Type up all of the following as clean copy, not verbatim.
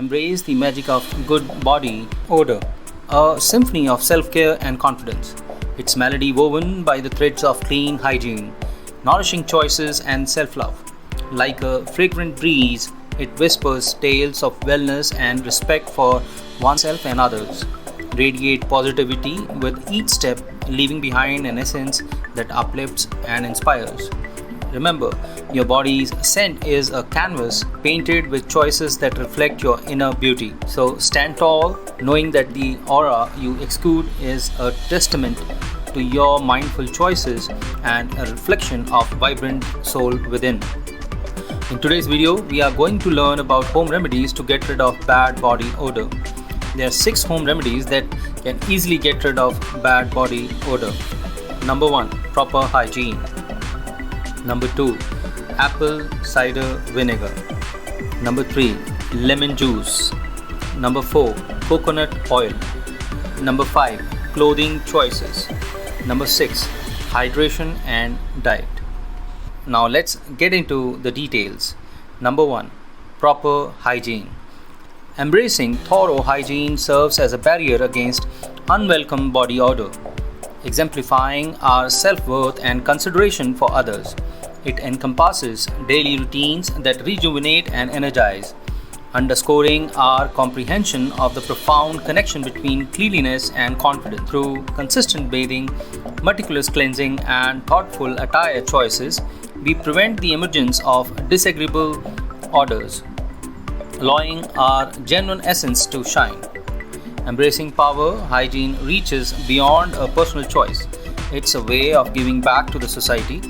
embrace the magic of good body odor, a symphony of self-care and confidence. Its melody woven by the threads of clean hygiene, nourishing choices and self-love. Like a fragrant breeze, it whispers tales of wellness and respect for oneself and others. Radiate positivity with each step, leaving behind an essence that uplifts and inspires. Remember, your body's scent is a canvas painted with choices that reflect your inner beauty. So stand tall, knowing that the aura you exude is a testament to your mindful choices and a reflection of vibrant soul within. In today's video, we are going to learn about home remedies to get rid of bad body odor. There are 6 home remedies that can easily get rid of bad body odor. Number 1. Proper hygiene. Number 2. Apple cider vinegar. Number 3. Lemon juice. Number 4. Coconut oil. Number 5. Clothing choices. Number 6. Hydration and diet. Now let's get into the details. Number 1. Proper hygiene. Embracing thorough hygiene serves as a barrier against unwelcome body odor, exemplifying our self-worth and consideration for others. It encompasses daily routines that rejuvenate and energize, underscoring our comprehension of the profound connection between cleanliness and confidence. Through consistent bathing, meticulous cleansing, and thoughtful attire choices, we prevent the emergence of disagreeable odors, allowing our genuine essence to shine. Embracing power, hygiene reaches beyond a personal choice. It's a way of giving back to the society,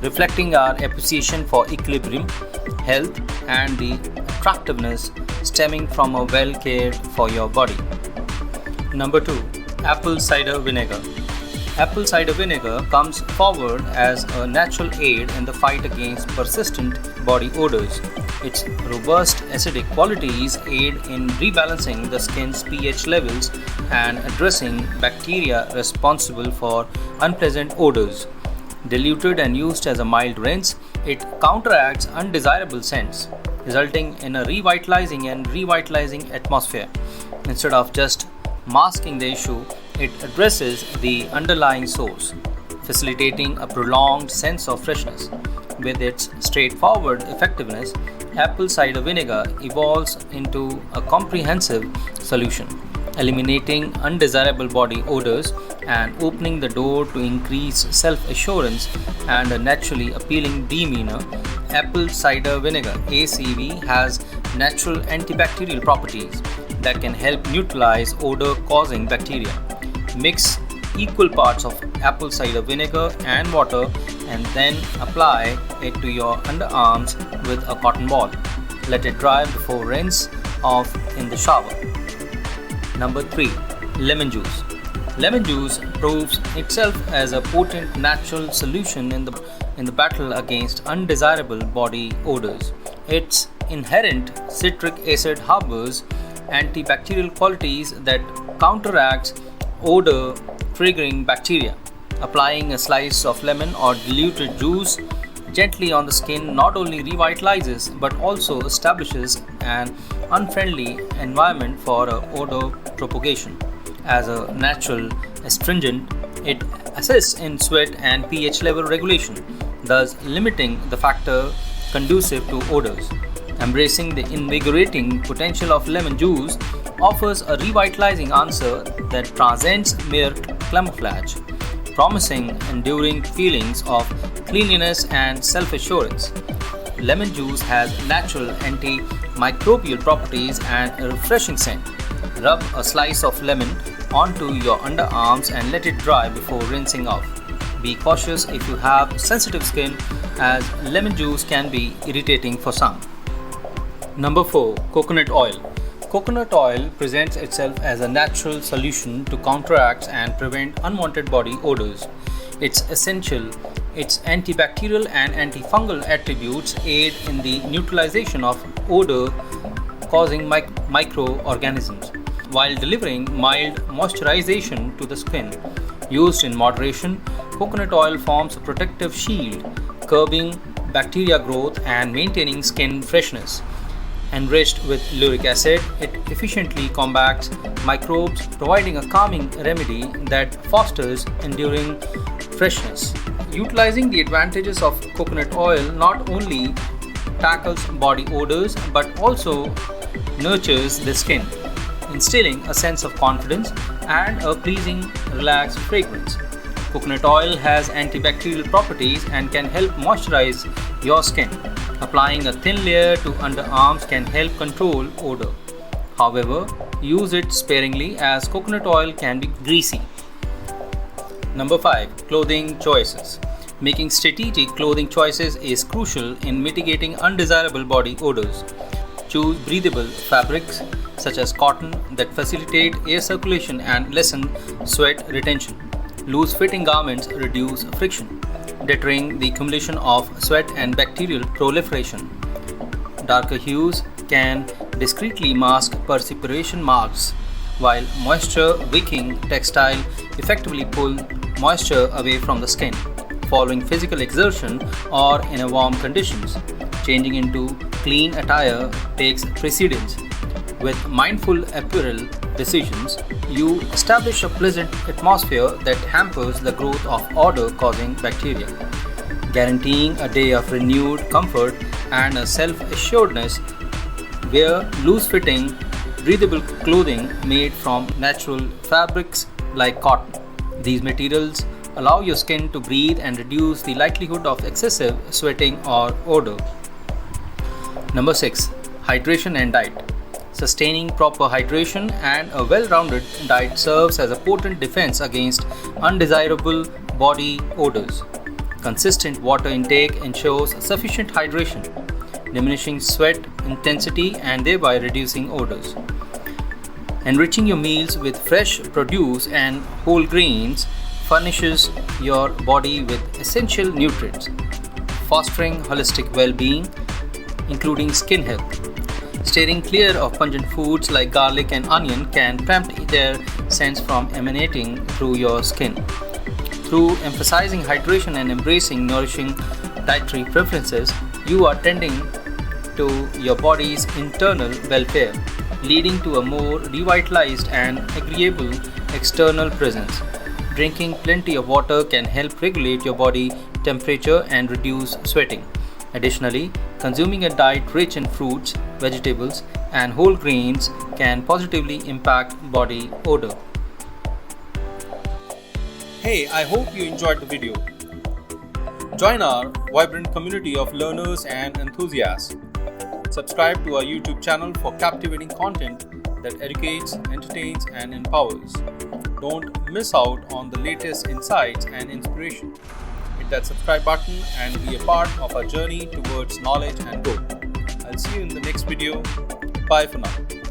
reflecting our appreciation for equilibrium, health, and the attractiveness stemming from a well cared for your body. Number 2. Apple cider vinegar. Apple cider vinegar comes forward as a natural aid in the fight against persistent body odors. Its robust acidic qualities aid in rebalancing the skin's pH levels and addressing bacteria responsible for unpleasant odors. Diluted and used as a mild rinse, it counteracts undesirable scents, resulting in a revitalizing atmosphere. Instead of just masking the issue, it addresses the underlying source, facilitating a prolonged sense of freshness. With its straightforward effectiveness, apple cider vinegar evolves into a comprehensive solution, eliminating undesirable body odors and opening the door to increased self-assurance and a naturally appealing demeanor. Apple cider vinegar (ACV) has natural antibacterial properties that can help neutralize odor-causing bacteria. Mix equal parts of apple cider vinegar and water and then apply it to your underarms with a cotton ball. Let it dry before rinse off in the shower. Number 3. Lemon juice. Lemon juice proves itself as a potent natural solution in the battle against undesirable body odors. Its inherent citric acid harbors antibacterial qualities that counteracts odor triggering bacteria. Applying a slice of lemon or diluted juice gently on the skin not only revitalizes but also establishes an unfriendly environment for odor propagation. As a natural astringent, it assists in sweat and pH level regulation, thus limiting the factor conducive to odors. Embracing the invigorating potential of lemon juice offers a revitalizing answer that transcends mere camouflage, promising enduring feelings of cleanliness and self-assurance. Lemon juice has natural antimicrobial properties and a refreshing scent. Rub a slice of lemon onto your underarms and let it dry before rinsing off. Be cautious if you have sensitive skin, as lemon juice can be irritating for some. Number 4. Coconut oil. Coconut oil presents itself as a natural solution to counteract and prevent unwanted body odors. Its antibacterial and antifungal attributes aid in the neutralization of odor-causing microorganisms, while delivering mild moisturization to the skin. Used in moderation, coconut oil forms a protective shield, curbing bacteria growth and maintaining skin freshness. Enriched with uric acid, it efficiently combats microbes, providing a calming remedy that fosters enduring freshness. Utilizing the advantages of coconut oil not only tackles body odors but also nurtures the skin, instilling a sense of confidence and a pleasing, relaxed fragrance. Coconut oil has antibacterial properties and can help moisturize your skin. Applying a thin layer to underarms can help control odor. However, use it sparingly as coconut oil can be greasy. Number 5. Clothing choices. Making strategic clothing choices is crucial in mitigating undesirable body odors. Choose breathable fabrics such as cotton that facilitate air circulation and lessen sweat retention. Loose-fitting garments reduce friction, deterring the accumulation of sweat and bacterial proliferation. Darker hues can discreetly mask perspiration marks, while moisture-wicking textile effectively pull moisture away from the skin. Following physical exertion or in warm conditions, changing into clean attire takes precedence. With mindful apparel decisions, you establish a pleasant atmosphere that hampers the growth of odor-causing bacteria, guaranteeing a day of renewed comfort and a self-assuredness. Wear loose-fitting, breathable clothing made from natural fabrics like cotton. These materials allow your skin to breathe and reduce the likelihood of excessive sweating or odor. Number 6. Hydration and diet. Sustaining proper hydration and a well-rounded diet serves as a potent defense against undesirable body odors. Consistent water intake ensures sufficient hydration, diminishing sweat intensity and thereby reducing odors. Enriching your meals with fresh produce and whole grains furnishes your body with essential nutrients, fostering holistic well-being, including skin health. Steering clear of pungent foods like garlic and onion can prevent their scents from emanating through your skin. Through emphasizing hydration and embracing nourishing dietary preferences, you are tending to your body's internal welfare, leading to a more revitalized and agreeable external presence. Drinking plenty of water can help regulate your body temperature and reduce sweating. Additionally, consuming a diet rich in fruits, vegetables, and whole grains can positively impact body odor. Hey, I hope you enjoyed the video. Join our vibrant community of learners and enthusiasts. Subscribe to our YouTube channel for captivating content that educates, entertains, and empowers. Don't miss out on the latest insights and inspiration. Hit that subscribe button and be a part of our journey towards knowledge and growth. I'll see you in the next video. Bye for now.